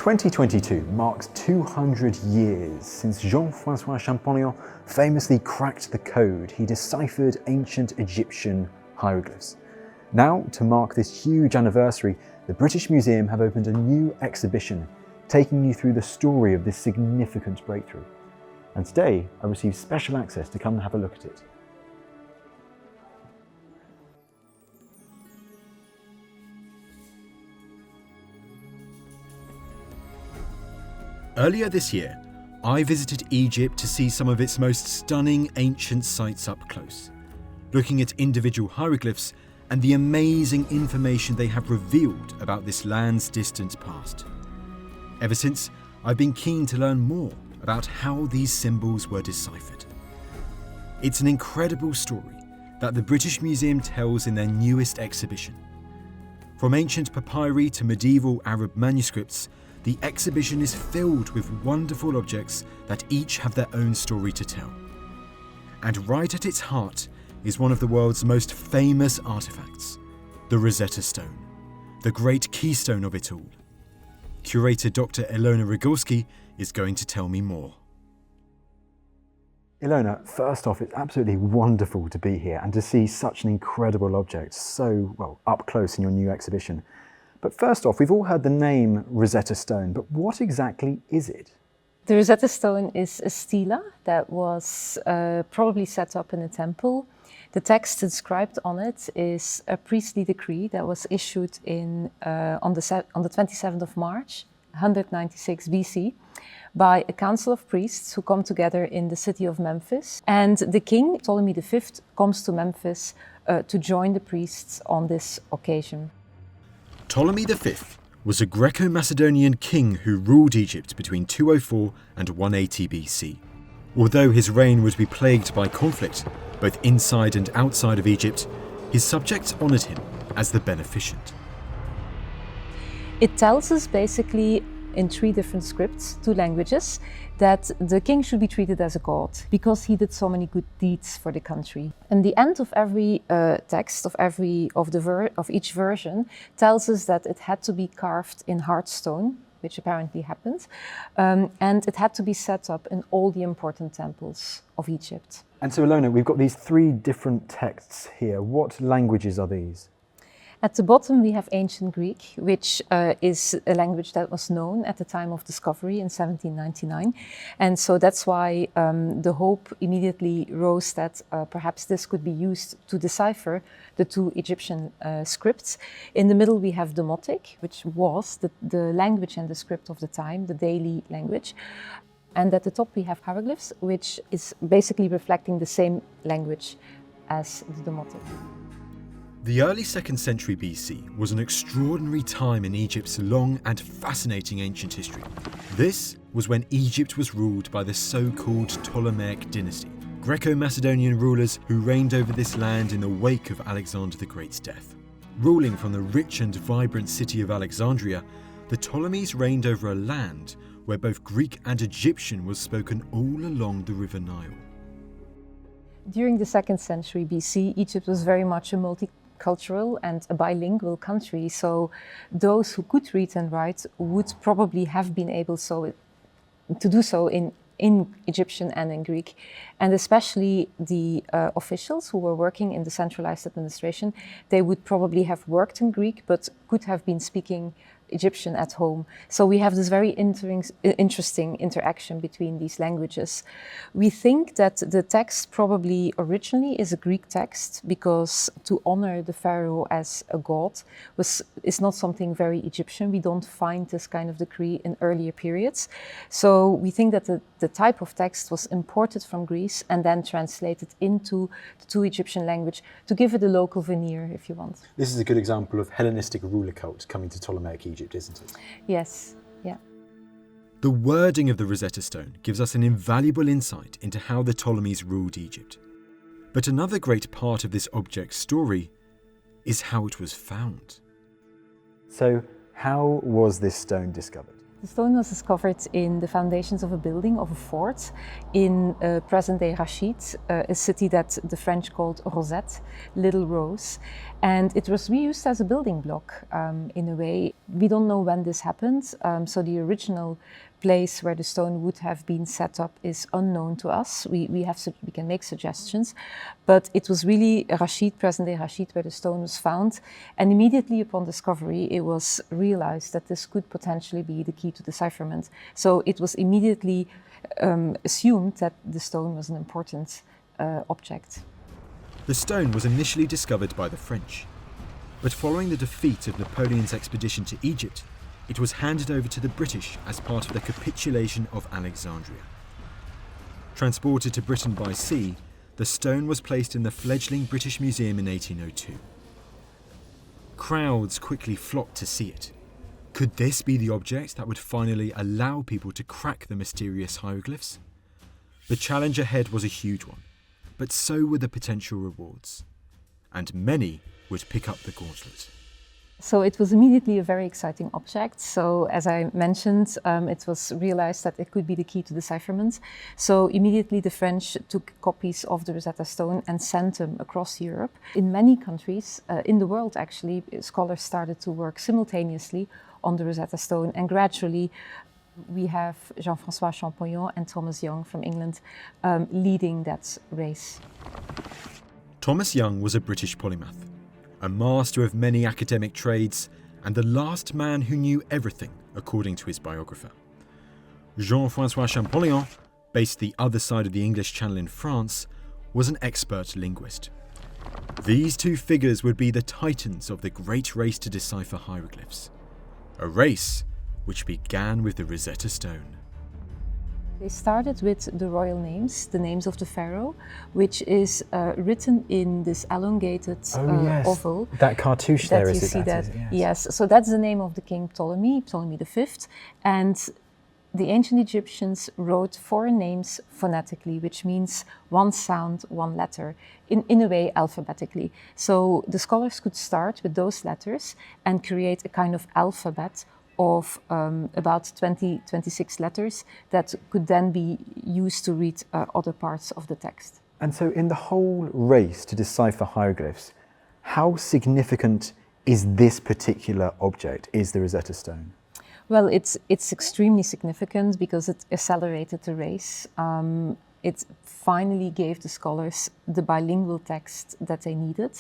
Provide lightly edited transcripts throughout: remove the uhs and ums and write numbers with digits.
2022 marks 200 years since Jean-Francois Champollion famously cracked the code. He deciphered ancient Egyptian hieroglyphs. Now, to mark this huge anniversary, the British Museum have opened a new exhibition, taking you through the story of this significant breakthrough. And today, I received special access to come and have a look at it. Earlier this year, I visited Egypt to see some of its most stunning ancient sites up close, looking at individual hieroglyphs and the amazing information they have revealed about this land's distant past. Ever since, I've been keen to learn more about how these symbols were deciphered. It's an incredible story that the British Museum tells in their newest exhibition. From ancient papyri to medieval Arab manuscripts, the exhibition is filled with wonderful objects that each have their own story to tell. And right at its heart is one of the world's most famous artifacts, the Rosetta Stone, the great keystone of it all. Curator Dr. Ilona Rogosky is going to tell me more. Ilona, first off, it's absolutely wonderful to be here and to see such an incredible object so, well, up close in your new exhibition. But first off, we've all heard the name Rosetta Stone, but what exactly is it? The Rosetta Stone is a stela that was probably set up in a temple. The text inscribed on it is a priestly decree that was issued on the 27th of March, 196 BC, by a council of priests who come together in the city of Memphis. And the king, Ptolemy V, comes to Memphis to join the priests on this occasion. Ptolemy V was a Greco-Macedonian king who ruled Egypt between 204 and 180 BC. Although his reign would be plagued by conflict, both inside and outside of Egypt, his subjects honoured him as the beneficent. It tells us basically in 3 different scripts, 2 languages, that the king should be treated as a god because he did so many good deeds for the country. And the end of every text of each version tells us that it had to be carved in hard stone, which apparently happened, and it had to be set up in all the important temples of Egypt. And so, Ilona, we've got these 3 different texts here. What languages are these? At the bottom we have ancient Greek, which is a language that was known at the time of discovery in 1799. And so that's why the hope immediately rose that perhaps this could be used to decipher the 2 Egyptian scripts. In the middle we have Demotic, which was the language and the script of the time, the daily language. And at the top we have Hieroglyphs, which is basically reflecting the same language as the Demotic. The early 2nd century BC was an extraordinary time in Egypt's long and fascinating ancient history. This was when Egypt was ruled by the so-called Ptolemaic dynasty, Greco-Macedonian rulers who reigned over this land in the wake of Alexander the Great's death. Ruling from the rich and vibrant city of Alexandria, the Ptolemies reigned over a land where both Greek and Egyptian was spoken all along the River Nile. During the 2nd century BC, Egypt was very much a multicultural and a bilingual country, so those who could read and write would probably have been able to do so in Egyptian and in Greek. And especially the officials who were working in the centralized administration, they would probably have worked in Greek but could have been speaking Egyptian at home. So we have this very interesting interaction between these languages. We think that the text probably originally is a Greek text because to honor the pharaoh as a god is not something very Egyptian. We don't find this kind of decree in earlier periods. So we think that the type of text was imported from Greece and then translated into the 2 Egyptian language to give it a local veneer, if you want. This is a good example of Hellenistic ruler cult coming to Ptolemaic Egypt, isn't it? Yes, yeah. The wording of the Rosetta Stone gives us an invaluable insight into how the Ptolemies ruled Egypt. But another great part of this object's story is how it was found. So, how was this stone discovered? The stone was discovered in the foundations of a building, of a fort, in present-day Rachid, a city that the French called Rosette, Little Rose. And it was reused as a building block in a way. We don't know when this happened, so the original place where the stone would have been set up is unknown to us. We can make suggestions, but it was really Rachid, present-day Rachid, where the stone was found. And immediately upon discovery, it was realized that this could potentially be the key to decipherment. So it was immediately assumed that the stone was an important object. The stone was initially discovered by the French, but following the defeat of Napoleon's expedition to Egypt, it was handed over to the British as part of the capitulation of Alexandria. Transported to Britain by sea, the stone was placed in the fledgling British Museum in 1802. Crowds quickly flocked to see it. Could this be the object that would finally allow people to crack the mysterious hieroglyphs? The challenge ahead was a huge one, but so were the potential rewards. And many would pick up the gauntlet. So it was immediately a very exciting object. So as I mentioned, it was realized that it could be the key to decipherment. So immediately the French took copies of the Rosetta Stone and sent them across Europe. In many countries, in the world actually, scholars started to work simultaneously on the Rosetta Stone, and gradually we have Jean-Francois Champollion and Thomas Young from England leading that race. Thomas Young was a British polymath, a master of many academic trades, and the last man who knew everything, according to his biographer. Jean-Francois Champollion, based the other side of the English Channel in France, was an expert linguist. These two figures would be the titans of the great race to decipher hieroglyphs, a race which began with the Rosetta Stone. They started with the royal names, the names of the pharaoh, which is written in this elongated oval. That cartouche there, is it? You see that? Yes. Yes, so that's the name of the king Ptolemy V. And the ancient Egyptians wrote 4 names phonetically, which means one sound, one letter, in a way alphabetically. So the scholars could start with those letters and create a kind of alphabet of about 26 letters that could then be used to read other parts of the text. And so in the whole race to decipher hieroglyphs, how significant is this particular object, is the Rosetta Stone? Well, it's extremely significant because it accelerated the race. It finally gave the scholars the bilingual text that they needed.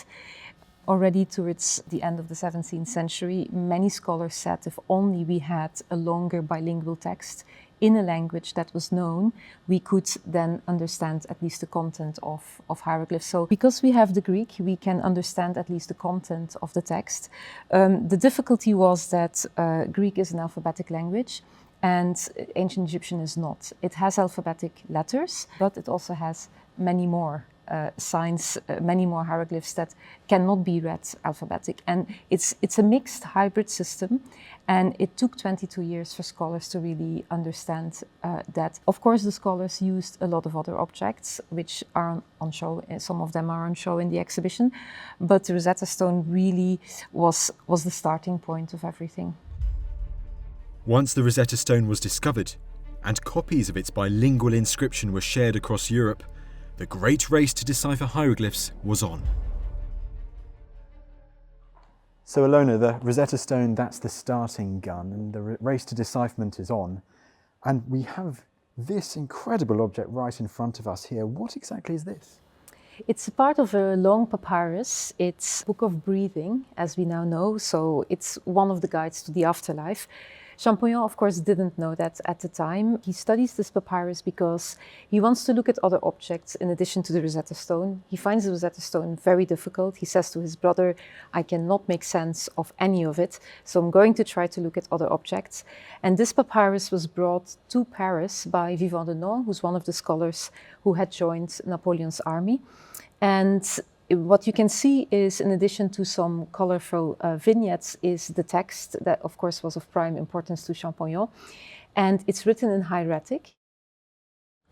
Already towards the end of the 17th century, many scholars said if only we had a longer bilingual text in a language that was known, we could then understand at least the content of hieroglyphs. So because we have the Greek, we can understand at least the content of the text. The difficulty was that Greek is an alphabetic language and ancient Egyptian is not. It has alphabetic letters, but it also has many more signs, many more hieroglyphs that cannot be read alphabetic. And it's a mixed hybrid system, and it took 22 years for scholars to really understand that. Of course, the scholars used a lot of other objects, which are on show. Some of them are on show in the exhibition, but the Rosetta Stone really was the starting point of everything. Once the Rosetta Stone was discovered, and copies of its bilingual inscription were shared across Europe, the great race to decipher hieroglyphs was on. So Ilona, the Rosetta Stone, that's the starting gun, and the race to decipherment is on. And we have this incredible object right in front of us here. What exactly is this? It's a part of a long papyrus. It's Book of Breathing, as we now know, so it's one of the guides to the afterlife. Champollion, of course, didn't know that at the time. He studies this papyrus because he wants to look at other objects in addition to the Rosetta Stone. He finds the Rosetta Stone very difficult. He says to his brother, I cannot make sense of any of it, so I'm going to try to look at other objects. And this papyrus was brought to Paris by Vivant de Nont, who's one of the scholars who had joined Napoleon's army. And what you can see is, in addition to some colorful vignettes, is the text that, of course, was of prime importance to Champollion. And it's written in hieratic.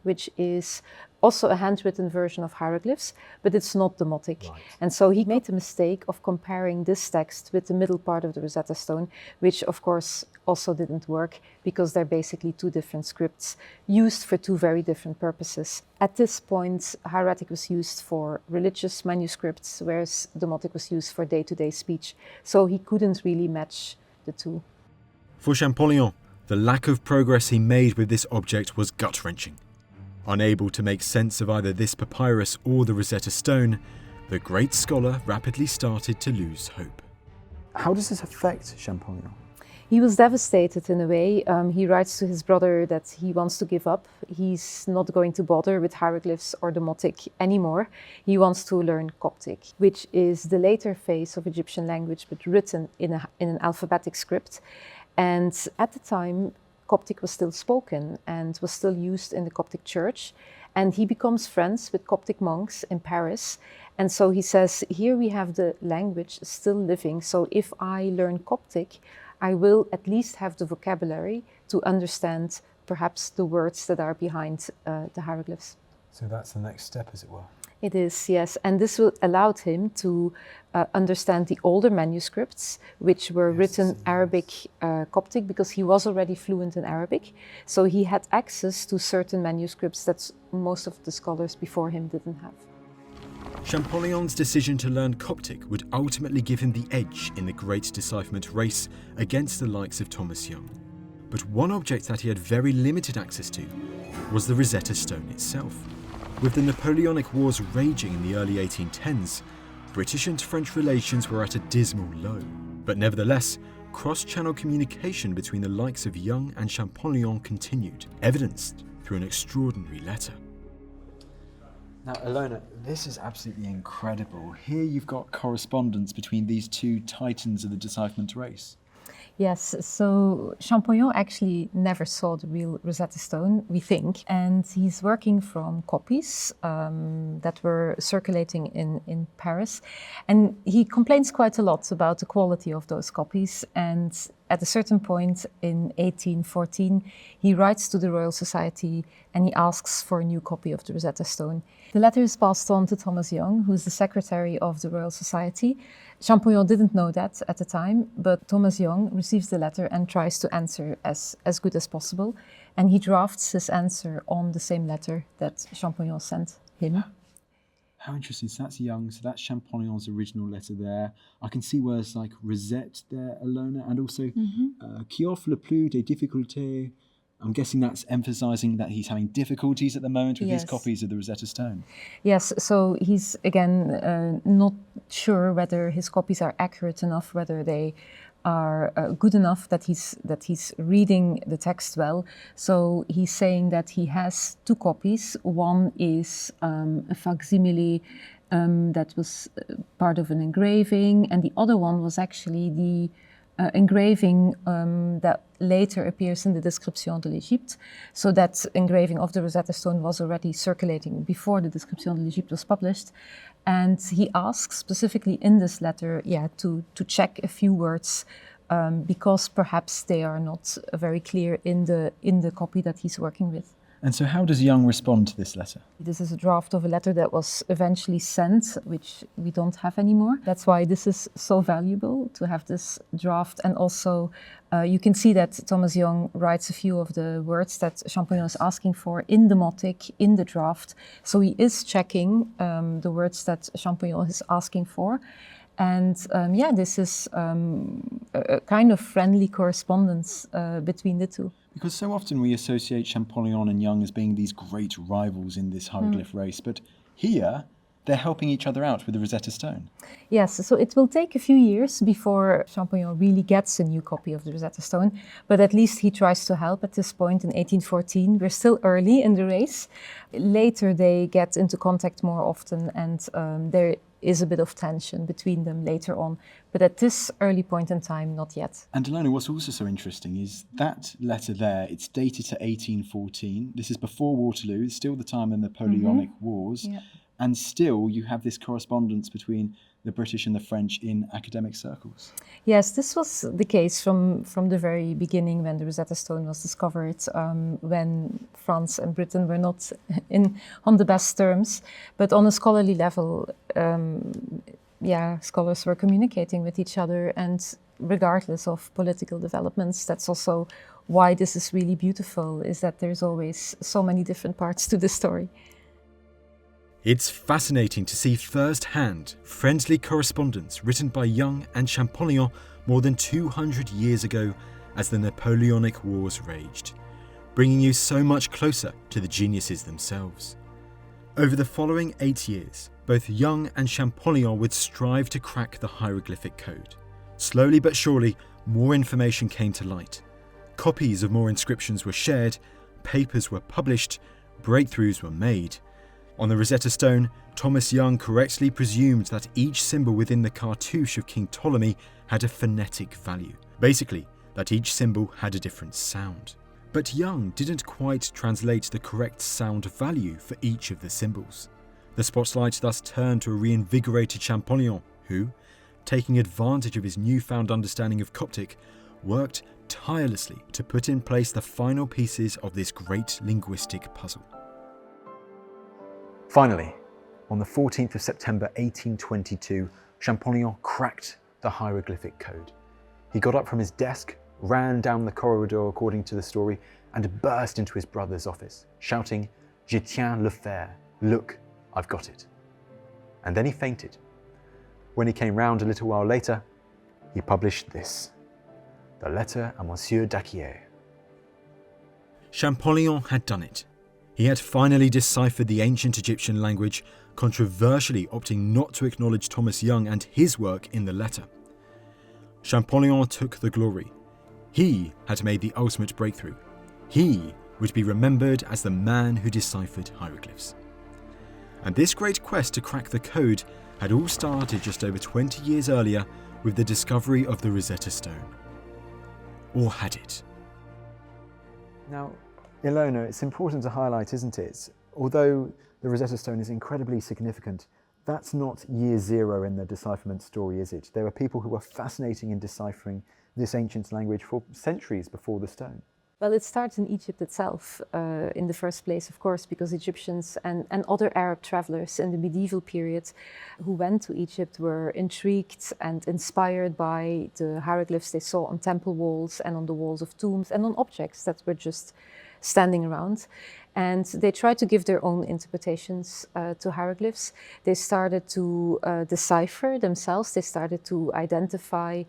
which is also a handwritten version of hieroglyphs, but it's not Demotic. Right. And so he made the mistake of comparing this text with the middle part of the Rosetta Stone, which of course also didn't work because they're basically two different scripts used for two very different purposes. At this point, hieratic was used for religious manuscripts, whereas Demotic was used for day-to-day speech. So he couldn't really match the two. For Champollion, the lack of progress he made with this object was gut-wrenching. Unable to make sense of either this papyrus or the Rosetta Stone, the great scholar rapidly started to lose hope. How does this affect Champollion? He was devastated in a way. He writes to his brother that he wants to give up. He's not going to bother with hieroglyphs or Demotic anymore. He wants to learn Coptic, which is the later phase of Egyptian language, but written in an alphabetic script. And at the time, Coptic was still spoken and was still used in the Coptic church. And he becomes friends with Coptic monks in Paris. And so he says, here we have the language still living. So if I learn Coptic, I will at least have the vocabulary to understand perhaps the words that are behind the hieroglyphs. So that's the next step, as it were. It is, yes. And this will allow him to understand the older manuscripts, which were written Arabic Coptic, because he was already fluent in Arabic. So he had access to certain manuscripts that most of the scholars before him didn't have. Champollion's decision to learn Coptic would ultimately give him the edge in the great decipherment race against the likes of Thomas Young. But one object that he had very limited access to was the Rosetta Stone itself. With the Napoleonic Wars raging in the early 1810s, British and French relations were at a dismal low. But nevertheless, cross-channel communication between the likes of Young and Champollion continued, evidenced through an extraordinary letter. Now, Ilona, this is absolutely incredible. Here you've got correspondence between these two titans of the decipherment race. Yes, so Champollion actually never saw the real Rosetta Stone, we think, and he's working from copies that were circulating in Paris, and he complains quite a lot about the quality of those copies, and at a certain point in 1814, he writes to the Royal Society and he asks for a new copy of the Rosetta Stone. The letter is passed on to Thomas Young, who is the secretary of the Royal Society. Champollion didn't know that at the time, but Thomas Young receives the letter and tries to answer as good as possible. And he drafts his answer on the same letter that Champollion sent him. How interesting. So that's Young, so that's Champollion's original letter there. I can see words like Rosette there, Ilona, and also qui offre le plus de difficultés. I'm guessing that's emphasising that he's having difficulties at the moment with his copies of the Rosetta Stone. Yes, so he's again not sure whether his copies are accurate enough, whether they are good enough that he's reading the text well. So he's saying that he has two copies. One is a facsimile that was part of an engraving, and the other one was actually the engraving that later appears in the Description de l'Égypte. So that engraving of the Rosetta Stone was already circulating before the Description de l'Égypte was published. And he asks specifically in this letter, to check a few words because perhaps they are not very clear in the copy that he's working with. And so how does Young respond to this letter? This is a draft of a letter that was eventually sent, which we don't have anymore. That's why this is so valuable to have this draft. And also you can see that Thomas Young writes a few of the words that Champollion is asking for in Demotic, in the draft. So he is checking the words that Champollion is asking for. And this is a kind of friendly correspondence between the two. Because so often we associate Champollion and Young as being these great rivals in this hieroglyph race, but here they're helping each other out with the Rosetta Stone. Yes, so it will take a few years before Champollion really gets a new copy of the Rosetta Stone, but at least he tries to help at this point in 1814. We're still early in the race. Later they get into contact more often, and there is a bit of tension between them later on. But at this early point in time, not yet. And Ilona, what's also so interesting is that letter there, it's dated to 1814. This is before Waterloo, it's still the time of the Napoleonic Wars. Yeah. And still you have this correspondence between the British and the French in academic circles? Yes, this was the case from the very beginning when the Rosetta Stone was discovered, when France and Britain were not on the best terms. But on a scholarly level, scholars were communicating with each other, and regardless of political developments, that's also why this is really beautiful, is that there's always so many different parts to the story. It's fascinating to see firsthand friendly correspondence written by Young and Champollion more than 200 years ago as the Napoleonic Wars raged, bringing you so much closer to the geniuses themselves. Over the following 8 years, both Young and Champollion would strive to crack the hieroglyphic code. Slowly but surely, more information came to light. Copies of more inscriptions were shared, papers were published, breakthroughs were made. On the Rosetta Stone, Thomas Young correctly presumed that each symbol within the cartouche of King Ptolemy had a phonetic value. Basically, that each symbol had a different sound. But Young didn't quite translate the correct sound value for each of the symbols. The spotlight thus turned to a reinvigorated Champollion, who, taking advantage of his newfound understanding of Coptic, worked tirelessly to put in place the final pieces of this great linguistic puzzle. Finally, on the 14th of September 1822, Champollion cracked the hieroglyphic code. He got up from his desk, ran down the corridor according to the story, and burst into his brother's office, shouting, "Je tien le faire, look, I've got it." And then he fainted. When he came round a little while later, he published this, the letter à Monsieur Daquier. Champollion had done it. He had finally deciphered the ancient Egyptian language, controversially opting not to acknowledge Thomas Young and his work in the letter. Champollion took the glory. He had made the ultimate breakthrough. He would be remembered as the man who deciphered hieroglyphs. And this great quest to crack the code had all started just over 20 years earlier with the discovery of the Rosetta Stone. Or had it? Now, Ilona, it's important to highlight, isn't it? Although the Rosetta Stone is incredibly significant, that's not year zero in the decipherment story, is it? There are people who were fascinating in deciphering this ancient language for centuries before the stone. Well, it starts in Egypt itself, in the first place, of course, because Egyptians and other Arab travelers in the medieval period who went to Egypt were intrigued and inspired by the hieroglyphs they saw on temple walls and on the walls of tombs and on objects that were just standing around. And they tried to give their own interpretations to hieroglyphs. They started to decipher themselves. They started to identify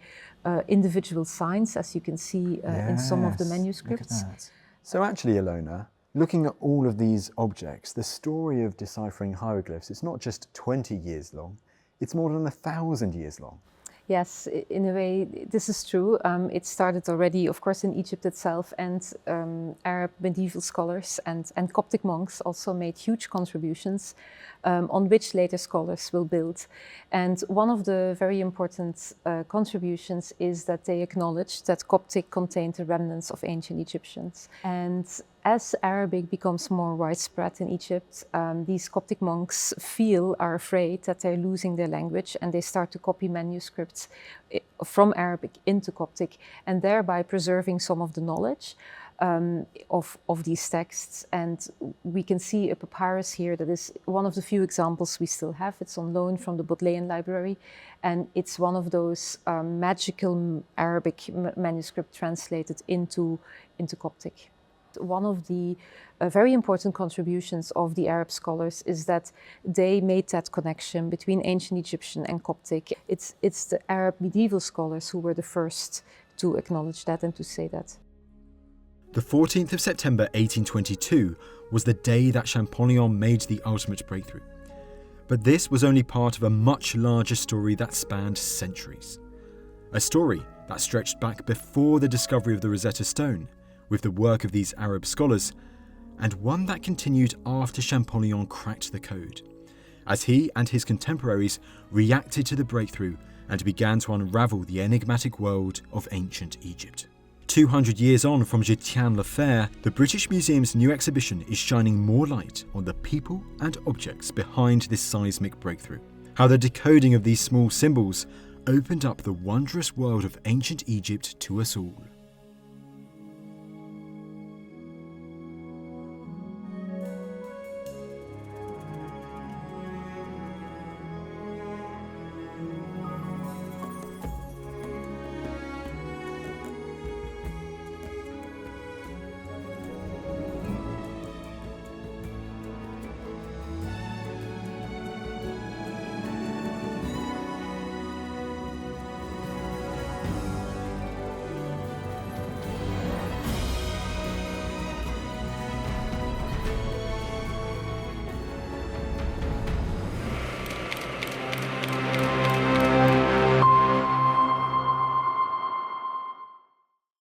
individual signs, as you can see in some of the manuscripts. Look at that. So actually, Ilona, looking at all of these objects, the story of deciphering hieroglyphs, it's not just 20 years long, it's more than 1,000 years long. Yes, in a way, this is true. It started already, of course, in Egypt itself, and Arab medieval scholars and Coptic monks also made huge contributions on which later scholars will build. And one of the very important contributions is that they acknowledged that Coptic contained the remnants of ancient Egyptians. And as Arabic becomes more widespread in Egypt, these Coptic monks are afraid that they're losing their language, and they start to copy manuscripts from Arabic into Coptic, and thereby preserving some of the knowledge of these texts. And we can see a papyrus here that is one of the few examples we still have. It's on loan from the Bodleian Library, and it's one of those magical Arabic manuscripts translated into Coptic. One of the very important contributions of the Arab scholars is that they made that connection between ancient Egyptian and Coptic. It's the Arab medieval scholars who were the first to acknowledge that and to say that. The 14th of September 1822 was the day that Champollion made the ultimate breakthrough. But this was only part of a much larger story that spanned centuries. A story that stretched back before the discovery of the Rosetta Stone, with the work of these Arab scholars, and one that continued after Champollion cracked the code, as he and his contemporaries reacted to the breakthrough and began to unravel the enigmatic world of ancient Egypt. 200 years on from Je tien le faire, the British Museum's new exhibition is shining more light on the people and objects behind this seismic breakthrough, how the decoding of these small symbols opened up the wondrous world of ancient Egypt to us all.